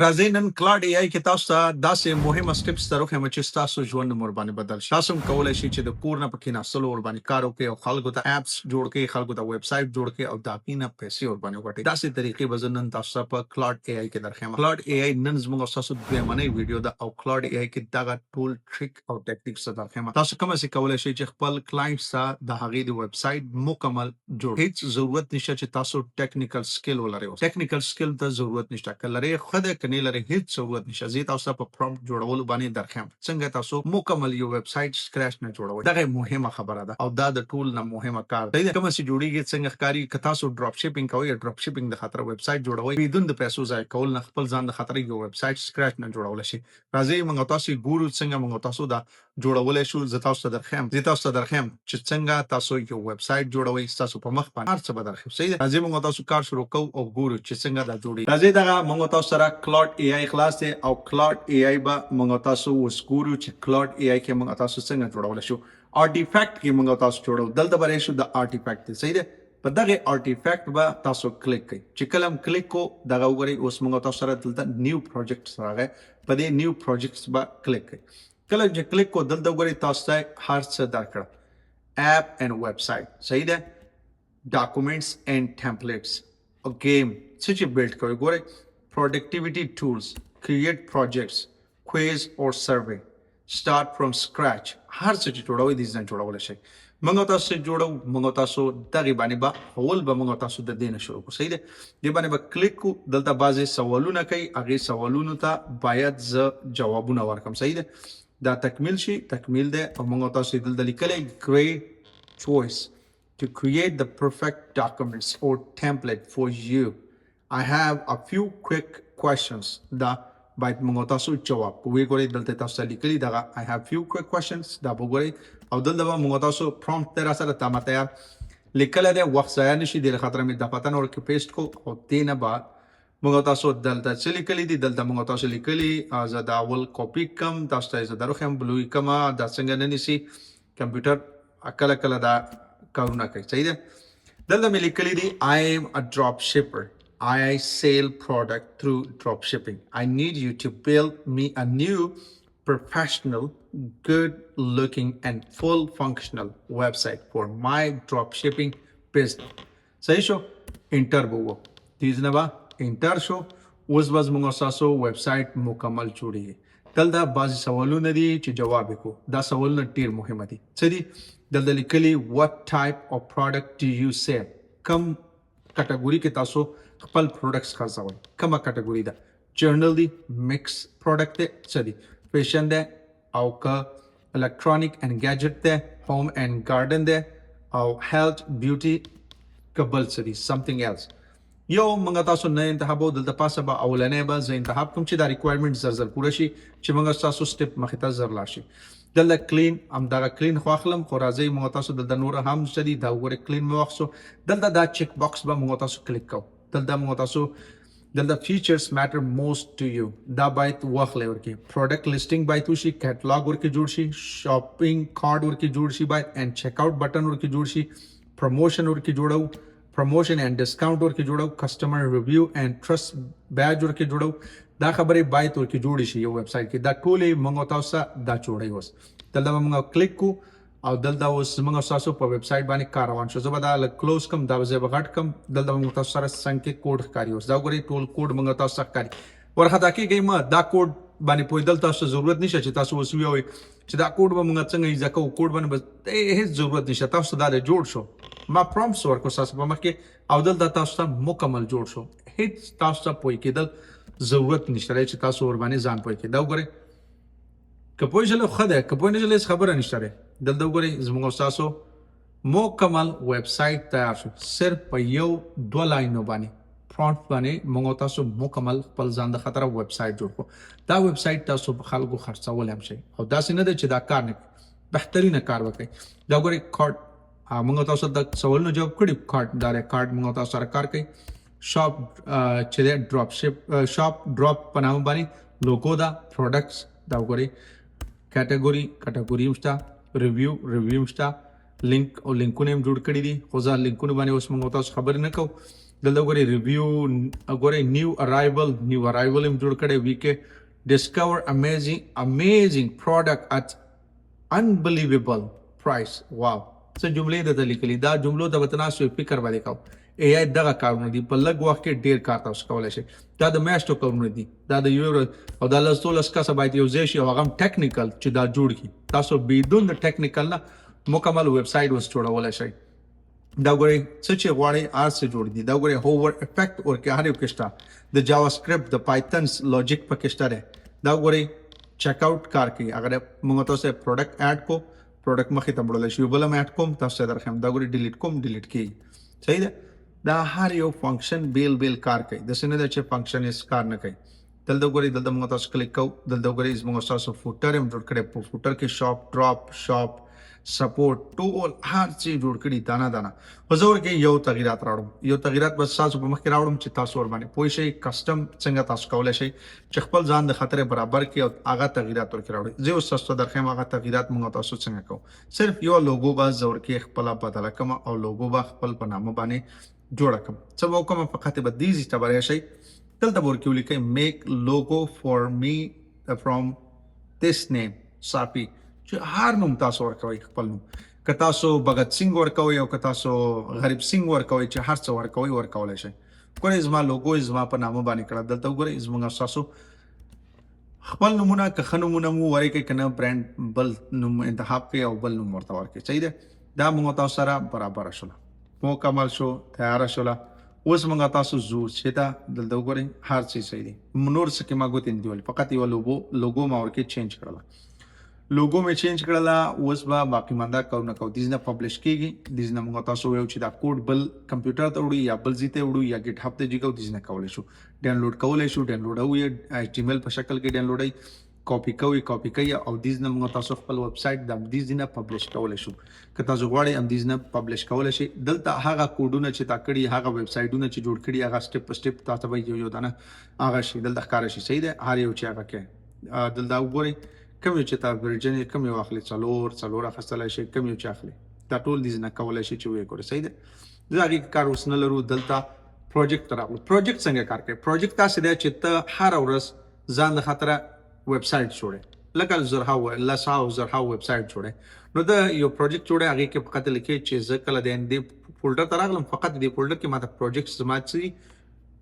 راځئ نن کلاډ ای آی کې تاسو ته داسې مهمه سټیپس درخم چې تاسو ژوند مور باندې بدل شي. تاسو کولای شئ چې د کور نه پکې ناسلو ور باندې کار وکړئ او خلکو ته اپس جوړ کړئ، خلکو ته ویب سټ جوړ کړئ او دا کینه پیسې ور باندې وګټئ. داسې طریقې به نن تاسو ته په کلاډ ای آی کې درخم. کلاډ ای آی نن زموږ تاسو د منی ویډیو دا او کلاډ ای آی کې دا ټول ټریک او ټیکنیکس درخم. تاسو کوم څه کولای شئ چې خپل کلاینټس ته د هغې د ویب سټ مکمل جوړ. هیڅ ضرورت نشته چې تاسو ټیکنیکل سکل ولرئ. ټیکنیکل سکل ته ضرورت نشته. کله خدای کني لري هیڅ ضرورت نشته. زه تاسو په پرومپټ جوړولو باندې درخم څنګه تاسو مکمل یو ویب سټ سکریچ نه جوړوي. دا مهمه خبره ده او دا د ټول نه مهمه کار دی. کوم چې جوړیږي څنګه ښکاری ک تاسو ډراپ شیپینګ کوئ، ډراپ شیپینګ د خاطر ویب سټ جوړوي بدون د پیسو ځای کول نه خپل ځان د خاطر یو ویب سټ سکریچ نه جوړول شي. راځي موږ تاسو ګورو څنګه موږ تاسو دا جوړولای شو. زه تاسو ته درخم چې څنګه تاسو یو ویب سټ جوړوي. تاسو په مخ باندې هر څه بدرخم. صحیح ده. راځي موږ تاسو کار شروع کوو او ګورو چې څنګه دا جوړي. راځي دا موږ تاسو سره کلاډ ای آی خلاص دی او کلاډ ای آی به موږ تاسو وسګورو چې کلاډ ای آی کې موږ تاسو څنګه جوړول شو. آرټیفیکټ کې موږ تاسو جوړو. دلته به شو د آرټیفیکټ. صحیح ده. په دغه آرټیفیکټ به تاسو کلیک کړئ. چې کلم کلیک کو دغه وګورئ اوس موږ تاسو سره دلته نیو پروجیکټ راغی. په دې نیو پروجیکټس به کلیک کړئ. کله چې کلیک کو دلته وګورئ تاسو ته هر څه درکړه. اپ اینڈ ویب سټ. صحیح ده. ډاکومېنټس اینڈ ټمپلیټس او گیم څه چې بیلډ کوي. ګورئ productivity tools, create projects, quiz or survey, start from scratch. هر څه چې جوړوي د ځان جوړول شي. موږ تاسو جوړو. موږ تاسو دغه باندې به اول به موږ تاسو د دینه شروع کو. صحیح ده. دی باندې به کلیک کو. دلته بعضی سوالونه کوي. هغه سوالونو ته باید ز جوابونه ورکم. صحیح ده. دا تکمیل شي. تکمیل ده او موږ تاسو دلته لیکلې great choice to create the perfect documents or template for you. I have a few quick questions دا باید موږ تاسو جواب کوی. ګورئ دلته تاسو لیکلي دا I have few quick questions دا وګورئ او دلته موږ تاسو پرومپټ تر سره تماتیا لیکل دی. وخت ضایع نشي. د خاطر مې د پاتن ور کې پیسټ کو او دینه بعد موږ تاسو دلته څه لیکلي دي. دلته موږ تاسو لیکلي از دا اول کاپی کم تاسو ته زه درخم بلوي کما دا څنګه نه نسی کمپیوټر اکل اکل دا کارونه کوي. صحیح ده. دلته مې لیکلي دي I am a drop shipper. I sell product through dropshipping. I need you to build me a new professional, good looking and full functional website for my dropshipping business. صحیح شو. انټر وو. تیزنه با انټر شو. اوس باز موږ تاسو ویب سټ مکمل جوړیږي. دلته بعضی سوالونه دي چې جواب وکړو. دا سوالونه ډیر مهمه دي. څه دي؟ دلته لیکلي what type of product do you sell. کم کټګوري کې تاسو خپل پروډکټس خرڅوي. کومه کټګوري ده؟ جرنل دی، مکس پروډکټ دی، څه دی؟ فیشن دی او که الکترونیک اینڈ گیجٹ دی، ہوم اینڈ گارډن دی او هیلث بیوټي کبل څه دی؟ سمثینګ ایلس. یو موږ تاسو نه انتخابو. دلته پاسه به اولنې به زه انتخاب کوم چې دا ریکوایرمنټ زر پوره شي چې موږ تاسو سټپ مخې ته زر لاړ شي. دلته کلین هم دا کلین خو اخلم خو راځي موږ تاسو دلته نور هم شدي دا وګوره کلین مې واخسو. دلته دا چیک باکس به موږ تاسو کلیک کوو. دلته موږ تاسو دلته فیچرز میټر موست ټو یو دا باید واخلې ورکی. پروډکټ لیسټینګ باید وشي. کیټلاګ ورکی جوړ شي. شاپینګ کارت ورکی جوړ شي باید اینڈ چیک آؤٹ بٹن ورکی جوړ شي. پروموشن ورکی جوړو. پروموشن اینڈ ډسکاؤنٹ ورکی جوړو. کسٹمر ریویو اینڈ ټرست بیج ورکی جوړو. دا خبرې باید ورکی جوړ شي یو ویب سټ کې. دا ټولې موږ تاسو دا جوړي اوس. دلته موږ کلیک کو او دلته اوس موږ تاسو په ویب سټ باندې کار روان شو. زه به دا کلوز کم دا زه به غټ کم. دلته موږ تاسو سره څنګه کوډ ښکاري. اوس دا وګورئ ټول کوډ موږ تاسو سره ښکاري. ورخه کېږي ما دا کوډ باندې پوي دلته تاسو ضرورت نشته چې تاسو اوس ویوي چې دا کوډ به موږ څنګه یې ځکه کوډ باندې بس هیڅ ضرورت نشته. تاسو دا جوړ شو. ما پرومپټس ورکو تاسو په مخ کې او دلته تاسو ته مکمل جوړ شو. هیڅ تاسو ته پوي کېدل ضرورت نشته چې تاسو ور باندې ځان پوي کې. دا وګورئ کپوی جله خدای کپوی نه جله خبره نشته. دلته وګورئ زموږ تاسو مکمل ویب سټ تیار شو. صرف په یو دو لاینو باندې پرومپټ باندې موږ تاسو مکمل خپل ځان د خطر ویب سټ جوړ کړو. دا ویب سټ تاسو په خلکو خرڅول هم شي او دا څنګه ده چې دا کار نه بهترینه کار وکړي. دا وګورئ کارت موږ تاسو د سوالونو جواب کړی. کارت دا کارت موږ تاسو سره کار کوي. شاپ چې ډراپ شپ شاپ ډراپ په نامه باندې لوګو دا پروډکټس دا وګورئ. کټګوري مشته. ریویو مشته. لینک او لینکونه هم جوړ کړی دي خو ځا لینکونه باندې اوس موږ تاسو خبر نه کوو. دلته ګوري ریویو ګوري نیو ارایول هم جوړ کړي وی کې ډیسکور امیزینګ پروډکټ ات unbelievable price. واو څه جملې د لیکلي دا جملو د وتناسو فکر باندې کاو اي اي دغه کارونه دي په لږ وخت کې ډیر کار تاسو کولای شئ دا د میاشتو کارونه دي دا د یو او د لاسولس کسه باید یو ځای شي او هغه ټیکنیکل چې دا جوړ کی تاسو بدون د ټیکنیکل نه مکمل ویب سایټ وس جوړولای شئ دا ګوري څه چې غواړي ارس جوړ دي دا ګوري هوور افیکټ او کې هر یو کېستا د جاوا سکرپټ د پایتنز لوجیک په کېستا ده دا ګوري چیک آؤٹ کار کوي اگر موږ تاسو پروډکټ اډ کو پروډکټ مخې ته وړل شي بل ما اډ کوم تاسو درخم دا ګوري ډیلیټ کی صحیح ده دا هر یو فنکشن بیل کار کوي د سینه د چې فنکشن یې کار نه کوي دلته ګوري دلته موږ تاسو کلیک کو دلته ګوري موږ تاسو فوټر هم جوړ کړی په فوټر کې شاپ ډراپ شاپ سپورټ ټول هر څه جوړ کړي دانا حضور کې یو تغیرات بس تاسو په مخ کې راوړم چې تاسو ور باندې پوه شئ کسٹم څنګه تاسو کولای شئ چې خپل ځان د خطر برابر کې او هغه تغیرات ورکړي راوړي زه اوس تاسو درخم هغه تغیرات موږ تاسو څنګه کوو صرف یو لوګو با زور کې خپل بدل کما او لوګو با خپل په نامه باندې جوړ کم څه وکم فقط به دې تبرې شي دلته ورکو لیکي میک لوګو فور می فرام this name صافي چې هر نوم تاسو ورکوي خپل نوم که تاسو بغت سنگ ورکوي او که تاسو غریب سنگ ورکوي چې هر څه ورکولای شي ګورئ زما لوګو زما په نامه باندې کړه دلته ګورئ زموږ تاسو خپل نمونه که خنمونه مو ورکوي کنه برند بل نوم انتخاب کوي او بل نوم ورته ورکوي صحیح ده دا موږ تاسو سره برابر شول مکمل شو تیار شول اوس موږ تاسو زو چې دا دلته ګورئ هر څه صحیح دي نور څه کې ما ګوتین دیول فقط یو لوګو ما ورکه چینج کړل لوګو مې چینج کړل اوس به باقی ماندا کارونه کوو دیزنه پبلش کیږي دیزنه موږ تاسو یو چې دا کوډ بل کمپیوټر ته وړي یا بل زیته وړي یا ګټ هب ته جګو دیزنه کولای شو ډاونلوډ او ایچ ټی ایم ایل په شکل کې ډاونلوډای کاپی کوي او دیزنه موږ تاسو خپل ویب سټ د دیزنه پبلش کولای شو که تاسو غواړئ ام دیزنه پبلش کولای شي دلته هغه کوډونه چې تا کړی هغه ویب سټونه چې جوړ کړی هغه سټپ په سټپ تاسو به یو دانه هغه شي دلته ښکار شي صحیح ده هر یو چې هغه کې دلته وګورئ کوم چې تا ورجن کوم یو اخلي څلور اخستلای شي کوم یو چې اخلي دا ټول دي نه کولای شي چې وې کوي صحیح ده دا هغه کار وسنه لرو دلته پروجیکټ راغلو پروجیکټ څنګه کار کوي پروجیکټ تاسو د چې ته هر ورځ ځان د خاطر ویب سټ جوړه لکه زرها ویب سټ جوړه نو دا یو پروجیکټ جوړه هغه کې فقط لیکي چې ځکه د اندې فولډر ته راغلم فقط دې فولډر کې ماته پروجیکټ زماتي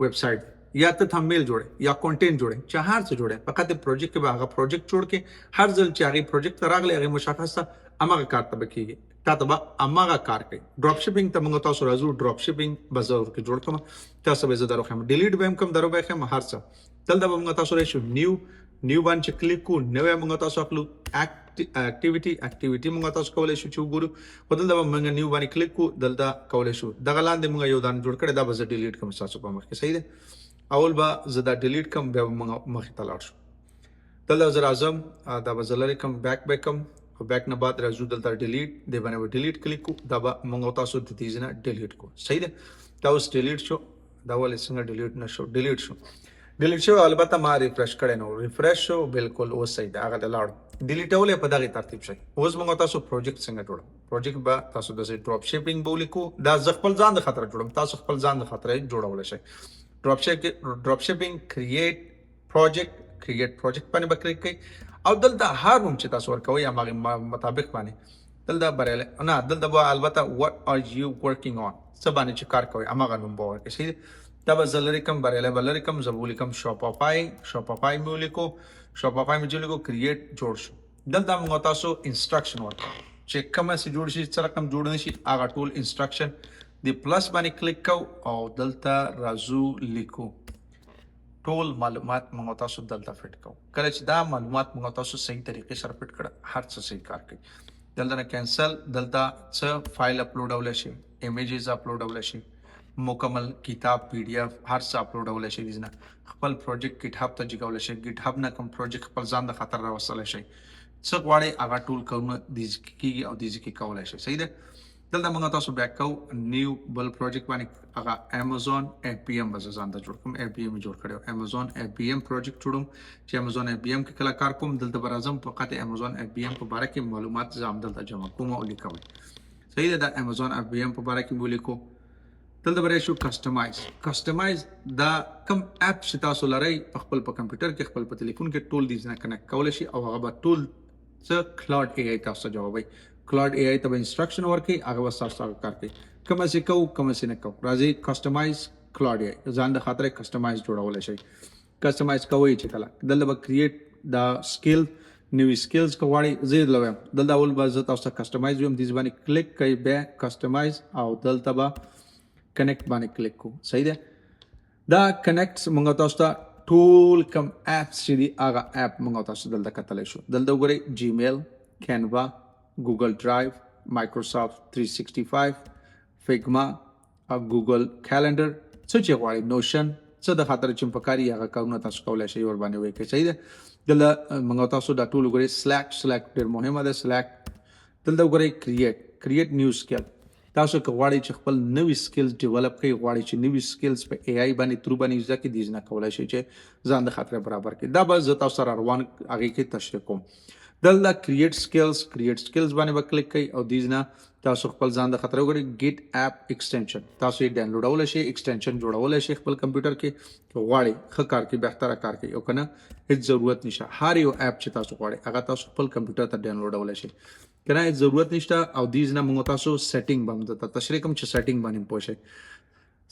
ویب سټ یا ته تھمبنیل جوړه یا کنټینټ جوړه چې هر څه جوړه فقط پروجیکټ کې به هغه پروجیکټ جوړ کې هر ځل چې هغه پروجیکټ راغلی هغه مشخصه امغه کار ته کېږي تاسو به امغه کار کوي ډراپ شپینګ ته موږ تاسو راځو ډراپ شپینګ بازار کې جوړ کوم تاسو به زه درو خم ډیلیټ به کوم درو به خم هر څه دلته به موږ تاسو راشو نیو باندې کلیک کو نو موږ تاسو خپل اکټیویټي موږ تاسو کولای شو چې وګورو بدل دا موږ نیو باندې کلیک کو دلته کولای شو دغه لاندې موږ یو دان جوړ کړی دا به زه ډیلیټ کوم تاسو په مخ کې صحیح ده اول به زه دا ډیلیټ کوم بیا مخې ته لاړ شو دلته زه راځم دا به زه لرې کوم بیک او بیک نه بعد راځو دلته ډیلیټ دی باندې ډیلیټ کلیک کو دا به موږ تاسو د دې نه ډیلیټ کو صحیح ده دا اوس ډیلیټ شو دا ولې څنګه ډیلیټ نشو ډیلیټ شو البته ما ریفرش کړی نو ریفرش شو بالکل اوس صحیح ده هغه لاړ ډیلیټول په دغه ترتیب شي اوس موږ تاسو پروجیکټ څنګه جوړو پروجیکټ به تاسو د ډراپ شپینګ بولیکو دا ز خپل ځان د خطر جوړم تاسو خپل ځان د خطر جوړول شي Dropshipping create project باندې به کلیک کړئ او دلته هر نوم چې تاسو ورکوي هغه مطابق باندې دلته بریاله نه دلته به البته what are you working on څه باندې چې کار کوي هغه نوم به ورکړئ صحیح دا به زلری کم بریاله بلری کم زبولی کم Shopify مې لیکو create جوړ شو دلته موږ تاسو انستراکشن ورکړو چې کومه سي جوړ شي څه رقم جوړ نشي هغه ټول انستراکشن د پلس باندې کلیک کو او دلته رازو لیکو ټول معلومات موږ تاسو دلته فټ کو کله چې دا معلومات موږ تاسو صحیح طریقې سره فټ کړه هر څه صحیح کار کوي دلته نه کینسل دلته څه فایل اپلوډول شي ایمیجز اپلوډول شي مکمل کتاب پی ډی اف هر څه اپلوډول شي دینه خپل پروجیکټ ګیټ هب ته جګول شي ګیټ هب نه کوم پروجیکټ خپل ځان د خطر راوصل شي څه غواړي هغه ټول کومه دیږي او دیږي کې کولای شي صحیح ده دلته موږ تاسو بیک کو نیو بل پروجیکټ باندې هغه Amazon FBM بزان ته جوړ کوم FBM جوړ کړو Amazon FBM پروجیکټ جوړوم چې Amazon FBM کې کله کار کوم دلته برازم فقط Amazon FBM په اړه کې معلومات زم دلته جمع کوم او لیکم صحیح ده Amazon FBM په اړه کې ولیکو دلته به راشو کسټمایز دا کم اپ چې تاسو لرئ په خپل په کمپیوټر کې خپل په ټلیفون کې ټول دیز نه کنیکټ کولای شي او هغه به ټول څه کلاود ای آی تاسو جوابوي کلاود ای آی ته به انسټرکشن ورکړي هغه به تاسو سره کار کوي کوم څه کوو کوم څه نه کوو راځي کسټمایز کلاود ای آی ځان د خاطر کسټمایز جوړولای شي کسټمایز کوي چې کله دلته به کریټ دا سکیل نوی سکلز کوړی زید لوم دلته اول به زه تاسو کسټمایز ویم دیز باندې کلیک کوي به کسټمایز او دلته به کنیکټ باندې کلیک کو صحیح ده دا کنیکټ مونږ تاسو ته ټول کم اپس چې دي هغه اپ مونږ تاسو دلته کتلی شو دلته وګورئ جیمیل کینوا ګوګل ډرایو مایکروسافټ 365 فیګما او ګوګل کیلنډر څه چې غواړئ نوشن څه د خاطر چې پکاري هغه کارونه تاسو کولی شئ ور باندې وکړئ صحیح ده دلته مونږ تاسو دا ټول وګورئ سلیکټ ډېر مهمه ده سلیکټ دلته وګورئ کریټ نیو سکل تاسو که غواړئ چې خپل نوی سکلز ډیولپ کړئ غواړئ چې نوی سکلز په ای آی باندې ترو باندې زده کړئ دیز نه کولی شئ چې ځان د خاطر برابر کړئ دا به زه تاسو سره روان هغې کې تشریح کوم دلته کریټ سکلز باندې به کلیک کوئ او دیز نه تاسو خپل ځان د خاطر وګورئ ګیټ اپ ایکسټینشن تاسو یې ډاونلوډولی شئ ایکسټینشن جوړولی شئ خپل کمپیوټر کې که غواړئ ښه کار کوي بهتره کار کوي او که نه هېڅ ضرورت نشته هر یو اپ چې تاسو غواړئ هغه تاسو خپل کمپیوټر ته ډاونلوډولی شئ کنه هیڅ ضرورت نشته او دیز نه مونږ تاسو سیټینګ به مونږ ته تشریح کوم چې سیټینګ باندې پوه شئ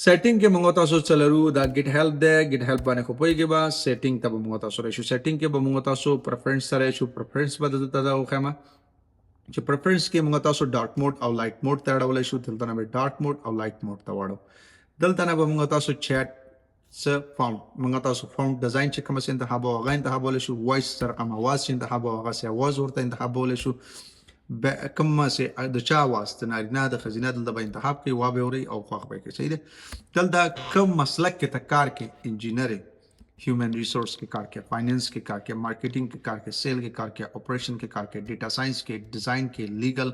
سیټینګ کې مونږ تاسو چلرو دا ګیټ هیلپ ده ګیټ هیلپ باندې خو پوهېږئ به سیټینګ ته به مونږ تاسو راشو سیټینګ کې به مونږ تاسو پرفرنس سره راشو پرفرنس به دلته دا وښیم چې پرفرنس کې مونږ تاسو ډارک موډ او لایټ موډ ته اړولی شو دلته نه به ډارک موډ او لایټ موډ ته واړو دلته نه به مونږ تاسو چیټ څه فاونټ مونږ تاسو فاونټ ډیزاین چې کوم څه انتخابوو هغه انتخابولی شو وایس سره کوم اواز چې انتخابوو هغسې اواز ورته انتخابولی شو کوم څه د چا اواز د نارینه د ښځینه دلته به انتخاب کوئ وا به اورئ او خوښ به یې کوئ صحیح دی دلته کوم مسلک کې ته کار کوئ انجینرنګ هیومن ریسورس کې کار کوي فاینانس کې کار کوي مارکیټینګ کې کار کوي سیل کې کار کوي اپریشن کې کار کوي ډیټا ساينس کې ډیزاین کې لیګل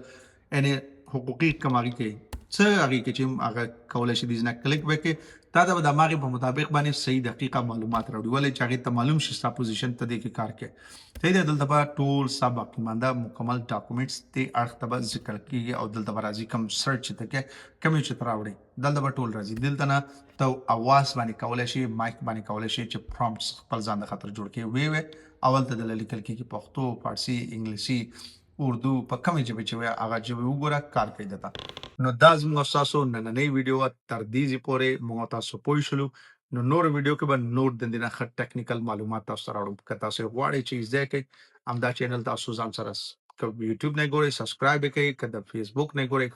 یعنی حقوقي کماغي کې څه هغه کې چې هغه کولای شي د نه کلیک وکړي تا د دماغ په مطابق باندې صحیح دقیقه معلومات راوړي ولې چې هغه ته معلوم شي ستا پوزیشن ته د کې کار کوي صحیح دی دلته به ټول سبق مانده مکمل ډاکومنټس ته اړخ ته به ذکر کیږي او دلته به راځي کوم سرچ ته کې کوم چې تر راوړي دلته به ټول راځي دلته نه ته اواز باندې کولای شي مایک باندې کولای شي چې پرومپټس خپل ځان د خاطر جوړ کړي وی اول ته د لیکل کېږي پښتو فارسی انګلیسي اردو په کومه ژبه چې وي هغه ژبه وګوره کار کوي دته نو دا زموږ تاسو نننۍ ویډیو تر دې پورې موږ تاسو پوه شلو نو نور ویډیو کې به نور د دې نه ښه ټیکنیکل معلومات تاسو سره راوړم که تاسو غواړئ چې زده کړئ همدا چینل تاسو ځان سره که یوټیوب نه ګورئ سبسکرایب یې کړئ که د فیسبوک نه ګورئ